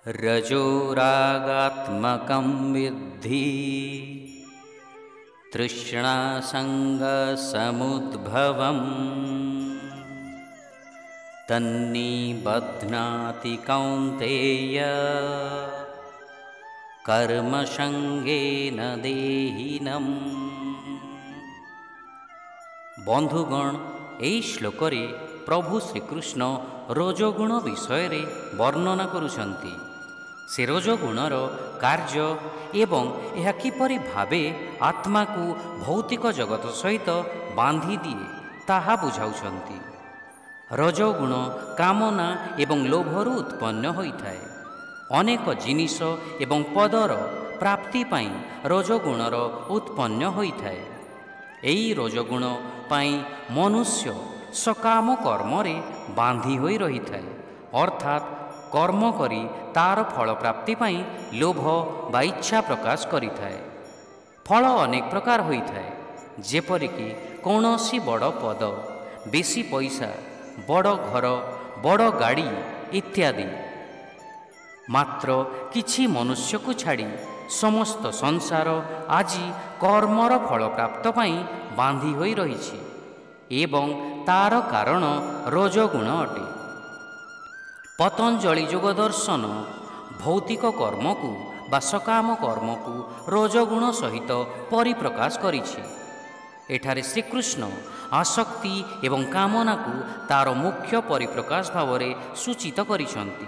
रजोरागात्मकं विद्धि तृष्णासङ्गसमुद्भवम् तन्निबध्नाति कौन्तेय कर्मसंगेन देहिनम्। बंधुगण, এই শ্লোকରେ प्रभु श्रीकृष्ण रजोगुण विषय वर्णना करुछन्ति। से रजोगुणर कार्य एवं यह किपरि भावे आत्मा को भौतिक जगत सहित बांधी दिए ताहा बुझाउछन्ति। रजोगुण कामना एवं लोभरु उत्पन्न होइथाए। अनेक जिनिस एवं पदर प्राप्ति पाई रजोगुणर उत्पन्न होइथाए। एई रजोगुण पाई मनुष्य सकाम कर्मरे बांधी होई रहिथाए, अर्थात कर्म करी तार फल प्राप्ति पाई लोभ बा इच्छा प्रकाश करिथाए। फल अनेक प्रकार होइथाए, जेपरिकी कौनसी बड़ पद, बेसी पैसा, बड़ घर, बड़ गाड़ी इत्यादि। मात्र किछि मनुष्य को छाड़ी समस्त संसार आजि कर्मर फल प्राप्त पाई बांधी होई रहिछि एवं तार कारण रजोगुण अटे। पतंजलि योग दर्शन भौतिक कर्म को बा सकाम कर्म को रजोगुण सहित परिप्रकाश करिछि। एठारे श्रीकृष्ण आसक्ति एवं कामना को तार मुख्य परिप्रकाश भावरे सूचित करिछन्ति।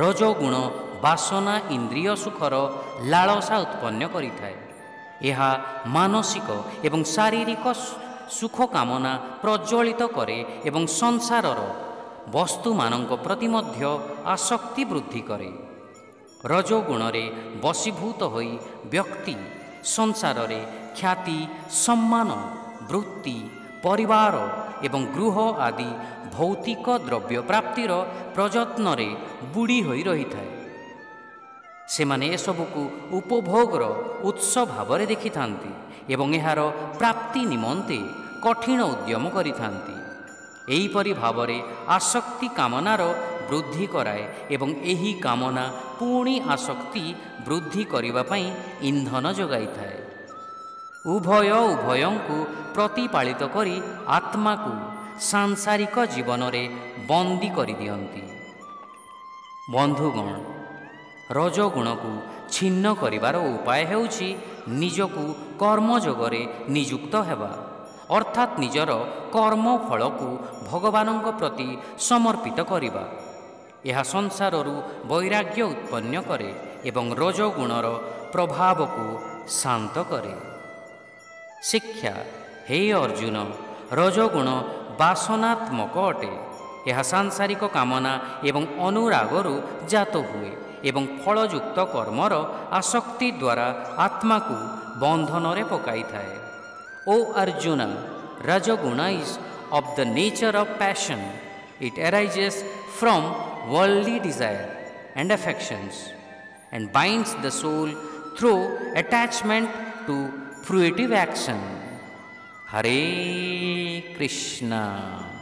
रजोगुण वासना इंद्रिय सुखर लालसा उत्पन्न करिथाए। यह मानसिक एवं शारीरिक सुख कामना प्रज्वलित करे एवं संसारर वस्तु मानक प्रति मध्य आसक्ति वृद्धि करे। रजोगुणरे वशीभूत होई व्यक्ति संसाररे ख्याति, सम्मान, वृत्ति, परिवार एवं गृह आदि भौतिक द्रव्य प्राप्तिर प्रयत्नरे बुड़ी होई रहिथाए। सेमाने एसबुकु उपभोगर उत्स भावरे देखिथांती एवं एहार प्राप्ति निमंते कठिन उद्यम करिथांती। एहीपरि भावरे आसक्ति कामनार वृद्धि कराए एवं एही कामना पुणी आसक्ति वृद्धि करिबा पई इंधन जोगाई थाए। उभय उभयंकु प्रतिपालित करी आत्मा को सांसारिक जीवन रे बंदी करि दियंती। बंधुगण, रजोगुण को छिन्न करिवार उपाय हेउछि निजकु कर्मयोगरे नियुक्त हेबा, अर्थात निजर कर्म फल को भगवानଙ୍କ प्रति समर्पित करिबा। यह संसाररु वैराग्य उत्पन्न करे एवं रजोगुणर प्रभाव को शांत करे। शिक्षा, हे अर्जुन, रजोगुण वासनात्मक अटे। यह सांसारिक कामना एवं अनुरागरु जात हुए एवं फलयुक्त कर्मर आसक्ति द्वारा आत्मा को बंधन रे पकाई थाए। O Arjuna, Rajoguna is of the nature of passion. It arises from worldly desire and affections and binds the soul through attachment to fruitive action. Hare Krishna.